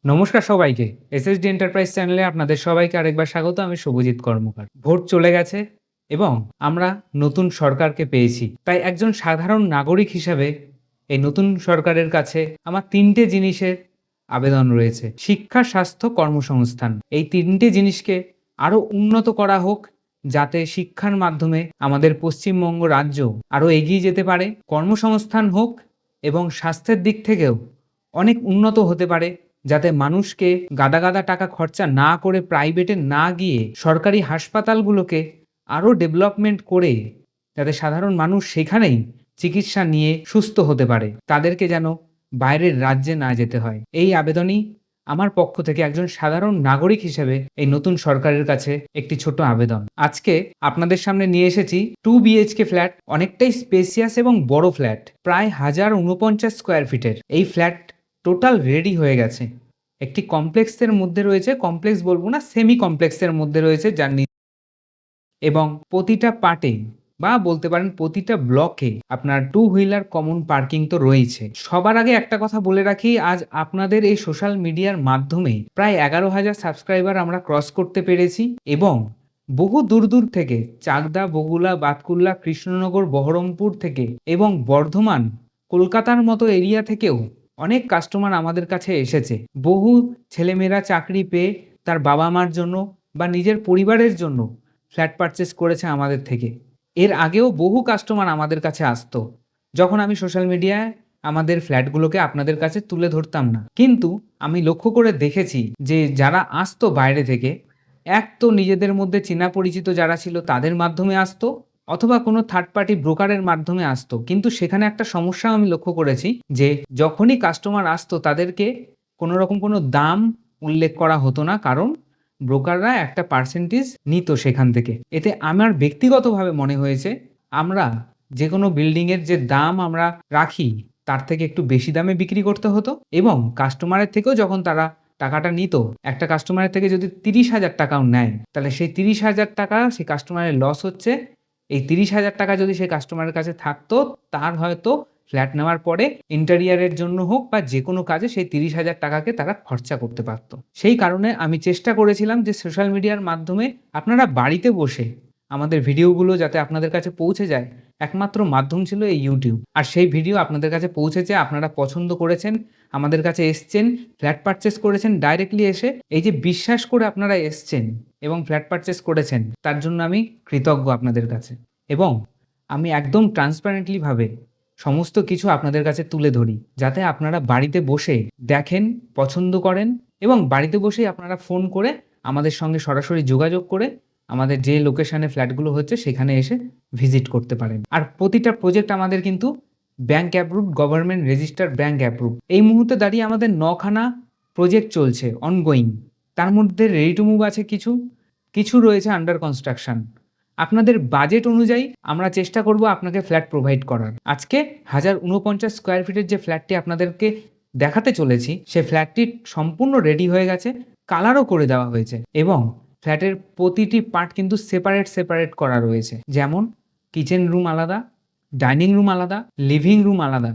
নমস্কার সবাইকে। SSD enterprise চ্যানেলে আপনাদের সবাইকে আরেকবার স্বাগত। আমি শুভজিৎ কর্মকার। ভোট চলে গেছে এবং আমরা নতুন সরকারকে পেয়েছি। তাই একজন সাধারণ নাগরিক হিসাবে এই নতুন সরকারের কাছে আমার ৩টে জিনিসের আবেদন রয়েছে। শিক্ষা, স্বাস্থ্য, কর্মসংস্থান। এই ৩টে জিনিসকে আরও উন্নত করা হোক, যাতে শিক্ষার মাধ্যমে আমাদের পশ্চিমবঙ্গ রাজ্য আরও এগিয়ে যেতে পারে। কর্মসংস্থান হোক এবং স্বাস্থ্যের দিক থেকেও অনেক উন্নত হতে পারে, যাতে মানুষকে গাদা গাদা টাকা খরচা না করে প্রাইভেটে না গিয়ে সরকারি হাসপাতালগুলোকে আরও ডেভেলপমেন্ট করে যাতে সাধারণ মানুষ সেখানেই চিকিৎসা নিয়ে সুস্থ হতে পারে, তাদেরকে যেন বাইরের রাজ্যে না যেতে হয়। এই আবেদনই আমার পক্ষ থেকে একজন সাধারণ নাগরিক হিসেবে এই নতুন সরকারের কাছে একটি ছোট আবেদন। আজকে আপনাদের সামনে নিয়ে এসেছি 2 বিএইচকে ফ্ল্যাট, অনেকটাই স্পেসিয়াস এবং বড় ফ্ল্যাট, প্রায় 1049 স্কোয়ার ফিটের। এই ফ্ল্যাট টোটাল রেডি হয়ে গেছে। একটি কমপ্লেক্সের মধ্যে রয়েছে, কমপ্লেক্স বলবো না, সেমি কমপ্লেক্সের মধ্যে রয়েছে, যার এবং প্রতিটা পার্টে বা বলতে পারেন প্রতিটা ব্লকে আপনার টু হুইলার কমন পার্কিং তো রয়েছে। সবার আগে একটা কথা বলে রাখি, আজ আপনাদের এই সোশ্যাল মিডিয়ার মাধ্যমে প্রায় 11,000 সাবস্ক্রাইবার আমরা ক্রস করতে পেরেছি এবং বহু দূর দূর থেকে চাকদা, বগুলা, বাতকুল্লা, কৃষ্ণনগর, বহরমপুর থেকে এবং বর্ধমান, কলকাতার মতো এরিয়া থেকেও অনেক কাস্টমার আমাদের কাছে এসেছে। বহু ছেলেমেয়েরা চাকরি পেয়ে তার বাবা মার জন্য বা নিজের পরিবারের জন্য ফ্ল্যাট পারচেস করেছে আমাদের থেকে। এর আগেও বহু কাস্টমার আমাদের কাছে আসতো, যখন আমি সোশ্যাল মিডিয়ায় আমাদের ফ্ল্যাটগুলোকে আপনাদের কাছে তুলে ধরতাম না। কিন্তু আমি লক্ষ্য করে দেখেছি যে যারা আসতো বাইরে থেকে, এক তো নিজেদের মধ্যে চেনা পরিচিত যারা ছিল তাদের মাধ্যমে আসতো, অথবা কোনো থার্ড পার্টি ব্রোকারের মাধ্যমে আসতো। কিন্তু সেখানে একটা সমস্যা আমি লক্ষ্য করেছি যে যখনই কাস্টমার আসতো তাদেরকে কোনো রকম কোনো দাম উল্লেখ করা হতো না, কারণ ব্রোকাররা একটা পার্সেন্টেজ নিত সেখান থেকে। এতে আমার ব্যক্তিগতভাবে মনে হয়েছে আমরা যে কোনো বিল্ডিংয়ের যে দাম আমরা রাখি তার থেকে একটু বেশি দামে বিক্রি করতে হতো, এবং কাস্টমারের থেকেও যখন তারা টাকাটা নিত, একটা কাস্টমারের থেকে যদি 30,000 টাকাও নেয়, তাহলে সেই 30,000 টাকা সেই কাস্টমারের লস হচ্ছে। এই 30,000 টাকা যদি সেই কাস্টমারের কাছে থাকতো, তার হয়তো ফ্ল্যাট নেওয়ার পরে ইন্টেরিয়ারের জন্য হোক বা যে কোনো কাজে সেই 30,000 টাকাকে তারা খরচা করতে পারত। সেই কারণে আমি চেষ্টা করেছিলাম যে সোশ্যাল মিডিয়ার মাধ্যমে আপনারা বাড়িতে বসে আমাদের ভিডিওগুলো যাতে আপনাদের কাছে পৌঁছে যায়, একমাত্র মাধ্যম ছিল এই ইউটিউব। আর সেই ভিডিও আপনাদের কাছে পৌঁছেছে, আপনারা পছন্দ করেছেন, আমাদের কাছে এসছেন, ফ্ল্যাট পারচেস করেছেন ডাইরেক্টলি এসে। এই যে বিশ্বাস করে আপনারা এসছেন এবং ফ্ল্যাট পারচেস করেছেন, তার জন্য আমি কৃতজ্ঞ আপনাদের কাছে। এবং আমি একদম ট্রান্সপারেন্টলি ভাবে সমস্ত কিছু আপনাদের কাছে তুলে ধরি, যাতে আপনারা বাড়িতে বসে দেখেন, পছন্দ করেন এবং বাড়িতে বসেই আপনারা ফোন করে আমাদের সঙ্গে সরাসরি যোগাযোগ করে আমাদের যে লোকেশনে ফ্ল্যাটগুলো হচ্ছে সেখানে এসে ভিজিট করতে পারেন। আর প্রতিটা প্রজেক্ট আমাদের কিন্তু bank approved, government registered bank approved. এই মুহূর্তে দাঁড়িয়ে আমাদের 9খানা প্রজেক্ট চলছে অনগোয়িং। তার মধ্যে রেডি টু মুভ আছে কিছু, কিছু রয়েছে আন্ডার কনস্ট্রাকশন। আপনাদের বাজেট অনুযায়ী আমরা চেষ্টা করব আপনাকে ফ্ল্যাট প্রোভাইড করার। আজকে 1049 স্কোয়ার ফিটের যে ফ্ল্যাটটি আপনাদেরকে দেখাতে চলেছি, সে ফ্ল্যাটটি সম্পূর্ণ রেডি হয়ে গেছে, কালারও করে দেওয়া হয়েছে এবং ফ্ল্যাটের প্রতিটি পার্ট কিন্তু সেপারেট সেপারেট করা রয়েছে। যেমন কিচেন রুম আলাদা, ডাইনিং রুম আলাদা, লিভিং রুম আলাদা,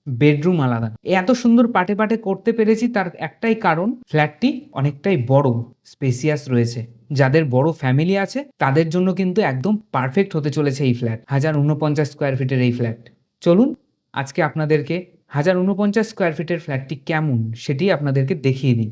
বেডরুম আলাদা। এত সুন্দর পার্টে পার্টে করতে পেরেছি তার একটাই কারণ, ফ্ল্যাটটি অনেকটাই বড়, স্পেসিয়াস রয়েছে। যাদের বড় ফ্যামিলি আছে তাদের জন্য কিন্তু একদম পারফেক্ট হতে চলেছে এই ফ্ল্যাট, 1049 স্কোয়ার ফিটের এই ফ্ল্যাট। চলুন আজকে আপনাদেরকে 1049 স্কোয়ার ফিটের ফ্ল্যাটটি কেমন সেটি আপনাদেরকে দেখিয়ে দিই।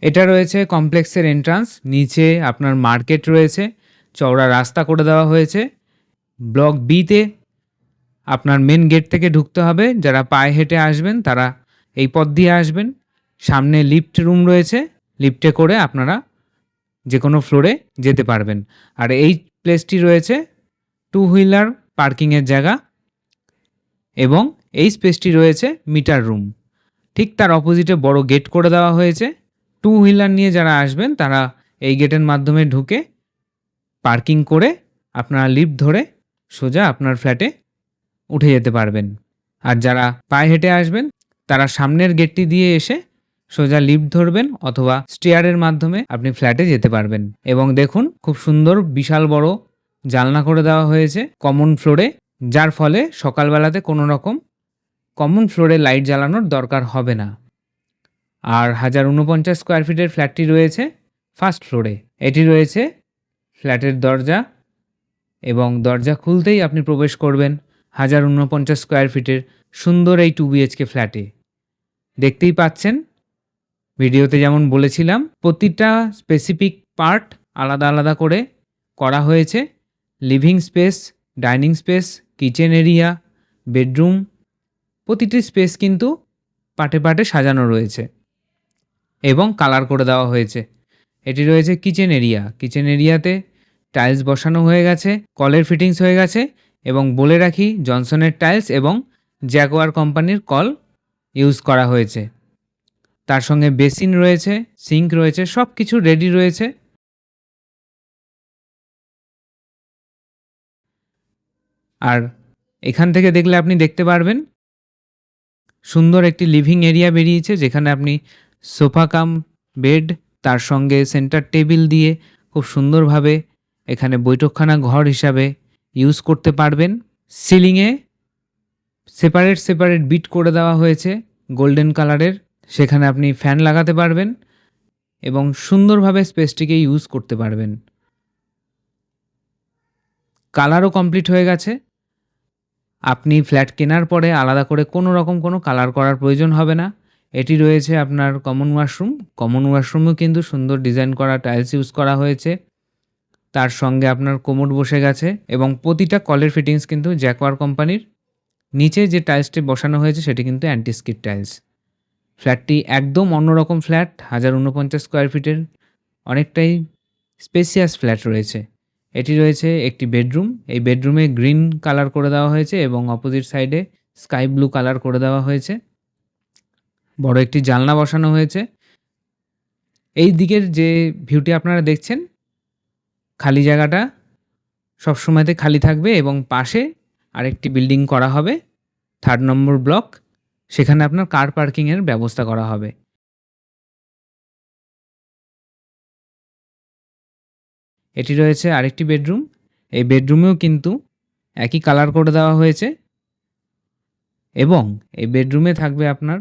এটা রয়েছে কমপ্লেক্সের এন্ট্রান্স, নিচে আপনার মার্কেট রয়েছে, চওড়া রাস্তা করে দেওয়া হয়েছে। ব্লক বিতে আপনার মেন গেট থেকে ঢুকতে হবে, যারা পায়ে হেঁটে আসবেন তারা এই পথ দিয়ে আসবেন। সামনে লিফট রুম রয়েছে, লিফটে করে আপনারা যে কোনো ফ্লোরে যেতে পারবেন। আর এই প্লেসটি রয়েছে টু হুইলার পার্কিংয়ের জায়গা এবং এই স্পেসটি রয়েছে মিটার রুম। ঠিক তার অপোজিটে বড় গেট করে দেওয়া হয়েছে। টু হুইলার নিয়ে যারা আসবেন তারা এই গেটের মাধ্যমে ঢুকে পার্কিং করে আপনারা লিফট ধরে সোজা আপনার ফ্ল্যাটে উঠে যেতে পারবেন। আর যারা পায়ে হেঁটে আসবেন তারা সামনের গেটটি দিয়ে এসে সোজা লিফট ধরবেন অথবা স্টেয়ারের মাধ্যমে আপনি ফ্ল্যাটে যেতে পারবেন। এবং দেখুন খুব সুন্দর বিশাল বড় জানলা করে দেওয়া হয়েছে কমন ফ্লোরে, যার ফলে সকালবেলাতে কোনো রকম কমন ফ্লোরে লাইট জ্বালানোর দরকার হবে না। আর 1049 স্কোয়ার ফিটের ফ্ল্যাটটি রয়েছে ফার্স্ট ফ্লোরে। এটি রয়েছে ফ্ল্যাটের দরজা, এবং দরজা খুলতেই আপনি প্রবেশ করবেন 1049 স্কোয়ার ফিটের সুন্দর এই 2 বিএইচকে ফ্ল্যাটে। দেখতেই পাচ্ছেন, ভিডিওতে যেমন বলেছিলাম প্রতিটা স্পেসিফিক পার্ট আলাদা আলাদা করে করা হয়েছে। Living space, dining space, kitchen area, bedroom, প্রতিটি স্পেস কিন্তু পার্টে পার্টে সাজানো রয়েছে এবং কালার করে দেওয়া হয়েছে। এটি রয়েছে কিচেন এরিয়া। কিচেন এরিয়াতে টাইলস বসানো হয়ে গেছে, কলের ফিটিংস হয়ে গেছে, এবং বলে রাখি জনসনের টাইলস এবং জ্যাগুয়ার কোম্পানির কল ইউজ করা হয়েছে। তার সঙ্গে বেসিন রয়েছে, সিঙ্ক রয়েছে, সব কিছু রেডি রয়েছে। আর এখান থেকে দেখলে আপনি দেখতে পারবেন সুন্দর একটি লিভিং এরিয়া বেরিয়েছে, যেখানে আপনি সোফা কাম বেড, তার সঙ্গে সেন্টার টেবিল দিয়ে খুব সুন্দরভাবে এখানে বৈঠকখানা ঘর হিসাবে ইউজ করতে পারবেন। সিলিংয়ে সেপারেট বিট করে দেওয়া হয়েছে গোল্ডেন কালারের, সেখানে আপনি ফ্যান লাগাতে পারবেন এবং সুন্দরভাবে স্পেসটিকে ইউজ করতে পারবেন। কালারও কমপ্লিট হয়ে গেছে। আপনি ফ্ল্যাট কেনার পরে আলাদা করে কোনো রকম কোনো কালার করার প্রয়োজন হবে না। এটি রয়েছে আপনার কমন ওয়াশরুম। কমন ওয়াশরুমেও কিন্তু সুন্দর ডিজাইন করা টাইলস ইউজ করা হয়েছে। তার সঙ্গে আপনার কোমোড বসে গেছে এবং প্রতিটা কলের ফিটিংস কিন্তু জ্যাকওয়ার কোম্পানির। নিচে যে টাইলসটি বসানো হয়েছে সেটি কিন্তু অ্যান্টিস্কিড টাইলস। ফ্ল্যাটটি একদম অন্যরকম ফ্ল্যাট, 1049 স্কোয়ার ফিটের অনেকটাই স্পেসিয়াস ফ্ল্যাট রয়েছে। এটি রয়েছে একটি বেডরুম। এই বেডরুমে গ্রিন কালার করে দেওয়া হয়েছে এবং অপোজিট সাইডে স্কাই ব্লু কালার করে দেওয়া হয়েছে। বড় একটি জানলা বসানো হয়েছে। এই দিকের যে ভিউটি আপনারা দেখছেন, খালি জায়গাটা সবসময়তে খালি থাকবে এবং পাশে আরেকটি বিল্ডিং করা হবে 3 নম্বর ব্লক, সেখানে আপনার কার পার্কিংয়ের ব্যবস্থা করা হবে। এটি রয়েছে আরেকটি বেডরুম। এই বেডরুমেও কিন্তু একই কালার করে দেওয়া হয়েছে এবং এই বেডরুমে থাকবে আপনার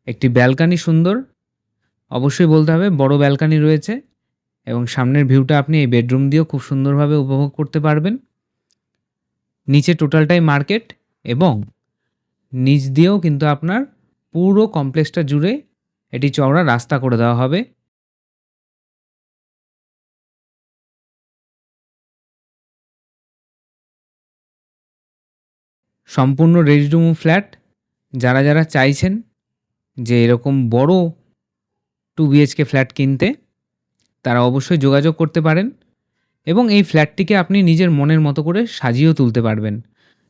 একটি ব্যালকানি। সুন্দর, অবশ্যই বলতে হবে বড় ব্যালকানি রয়েছে এবং সামনের ভিউটা আপনি এই বেডরুম দিয়েও খুব সুন্দরভাবে উপভোগ করতে পারবেন। নিচে টোটালটাই মার্কেট এবং নিচ দিয়েও কিন্তু আপনার পুরো কমপ্লেক্সটা জুড়ে এটি চওড়া রাস্তা করে দেওয়া হবে। সম্পূর্ণ রেডি টু মুভ ফ্ল্যাট। যারা যারা চাইছেন যে এরকম বড় 2 বিএইচকে ফ্ল্যাট কিনতে, তারা অবশ্যই যোগাযোগ করতে পারেন এবং এই ফ্ল্যাটটিকে আপনি নিজের মনের মতো করে সাজিয়েও তুলতে পারবেন।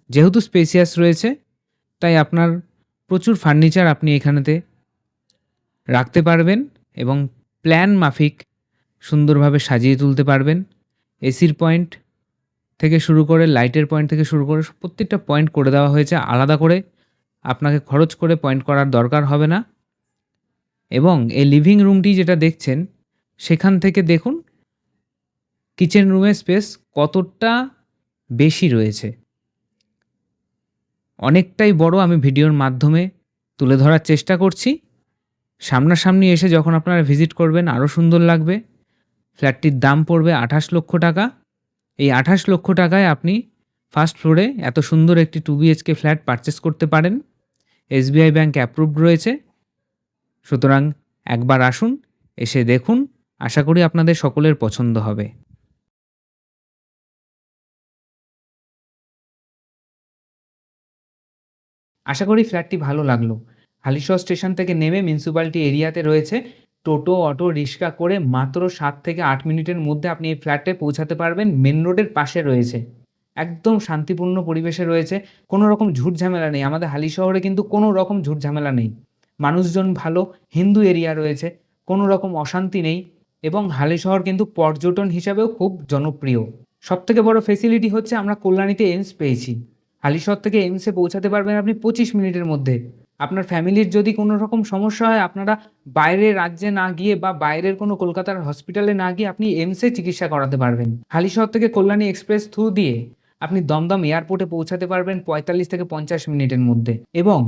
যেহেতু স্পেসিয়াস রয়েছে, তাই আপনার প্রচুর ফার্নিচার আপনি এখানেতে রাখতে পারবেন এবং প্ল্যান মাফিক সুন্দরভাবে সাজিয়ে তুলতে পারবেন। এসির পয়েন্ট থেকে শুরু করে, লাইটের পয়েন্ট থেকে শুরু করে প্রত্যেকটা পয়েন্ট করে দেওয়া হয়েছে আলাদা করে। আপনাকে খরচ করে পয়েন্ট করার দরকার হবে না। এবং এই লিভিং রুমটি যেটা দেখছেন, সেখান থেকে দেখুন কিচেন রুমের স্পেস কতটা বেশি রয়েছে। অনেকটাই বড়। আমি ভিডিওর মাধ্যমে তুলে ধরার চেষ্টা করছি। সামনাসামনি এসে যখন আপনারা ভিজিট করবেন আরও সুন্দর লাগবে। ফ্ল্যাটটির দাম পড়বে 28 লক্ষ টাকা। এই 28 লক্ষ টাকায় আপনি ফার্স্ট ফ্লোরে এত সুন্দর একটি 2 বিএইচকে ফ্ল্যাট পারচেস করতে পারেন। এসবিআই ব্যাংক অ্যাপ্রুভড রয়েছে। সুতরাং একবার আসুন, এসে দেখুন। আশা করি আপনাদের সকলের পছন্দ হবে। আশা করি ফ্ল্যাটটি ভালো লাগলো। হালিশহর স্টেশন থেকে নেমে মিউনিসিপ্যালিটি এরিয়াতে রয়েছে। টোটো, অটো, রিক্সা করে মাত্র 7 থেকে 8 মিনিটের মধ্যে আপনি এই ফ্ল্যাটে পৌঁছাতে পারবেন। মেন রোডের পাশে রয়েছে। একদম শান্তিপূর্ণ পরিবেশে রয়েছে। কোনো রকম ঝুট ঝামেলা নেই। আমাদের হালিশহরে কিন্তু কোনো রকম ঝুট ঝামেলা নেই। মানুষজন ভালো, হিন্দু এরিয়া রয়েছে, কোনো রকম অশান্তি নেই এবং হালিশহর কিন্তু পর্যটন হিসাবেও খুব জনপ্রিয়। সবথেকে বড় ফেসিলিটি হচ্ছে আমরা কল্যাণীতে এইমস পেয়েছি। হালিশহর থেকে এইমসে পৌঁছাতে পারবেন আপনি 25 মিনিটের মধ্যে। আপনার ফ্যামিলির যদি কোনো রকম সমস্যা হয়, আপনারা বাইরের রাজ্যে না গিয়ে বা বাইরের কোনো কলকাতার হসপিটালে না গিয়ে আপনি এইমসে চিকিৎসা করাতে পারবেন। হালিশহর থেকে কল্যাণী এক্সপ্রেস থ্রু দিয়ে আপনি দমদম এয়ারপোর্টে পৌঁছাতে পারবেন 45 থেকে 50 মিনিটের মধ্যে এবং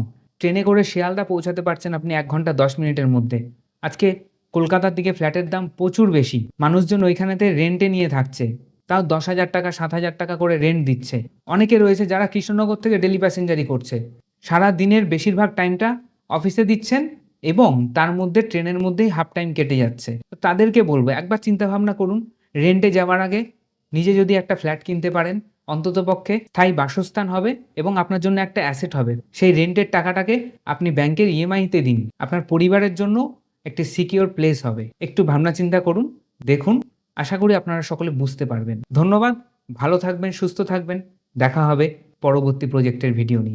ট্রেনে করে শিয়ালদা পৌঁছাতে পারছেন আপনি 1 ঘন্টা 10 মিনিটের মধ্যে। আজকে কলকাতার দিকে ফ্ল্যাটের দাম প্রচুর বেশি। মানুষজন ওইখানেতে রেন্টে নিয়ে থাকছে। তাও 10,000 টাকা 7,000 টাকা করে রেন্ট দিচ্ছে। অনেকে রয়েছে যারা কৃষ্ণনগর থেকে ডেলি প্যাসেঞ্জারি করছে। সারা দিনের বেশিরভাগ টাইমটা অফিসে দিচ্ছেন এবং তার মধ্যে ট্রেনের মধ্যেই হাফ টাইম কেটে যাচ্ছে। তো তাদেরকে বলবো একবার চিন্তাভাবনা করুন, রেন্টে যাওয়ার আগে নিজে যদি একটা ফ্ল্যাট কিনতে পারেন, অন্ততপক্ষে স্থায়ী বাসস্থান হবে এবং আপনার জন্য একটা অ্যাসেট হবে। সেই রেন্টের টাকাটাকে আপনি ব্যাংকের ইএমআইতে দিন। আপনার পরিবারের জন্য একটি সিকিউর প্লেস হবে। একটু ভাবনা চিন্তা করুন, দেখুন। আশা করি আপনারা সকলে বুঝতে পারবেন। ধন্যবাদ। ভালো থাকবেন, সুস্থ থাকবেন। দেখা হবে পরবর্তী প্রজেক্টের ভিডিও নিয়ে।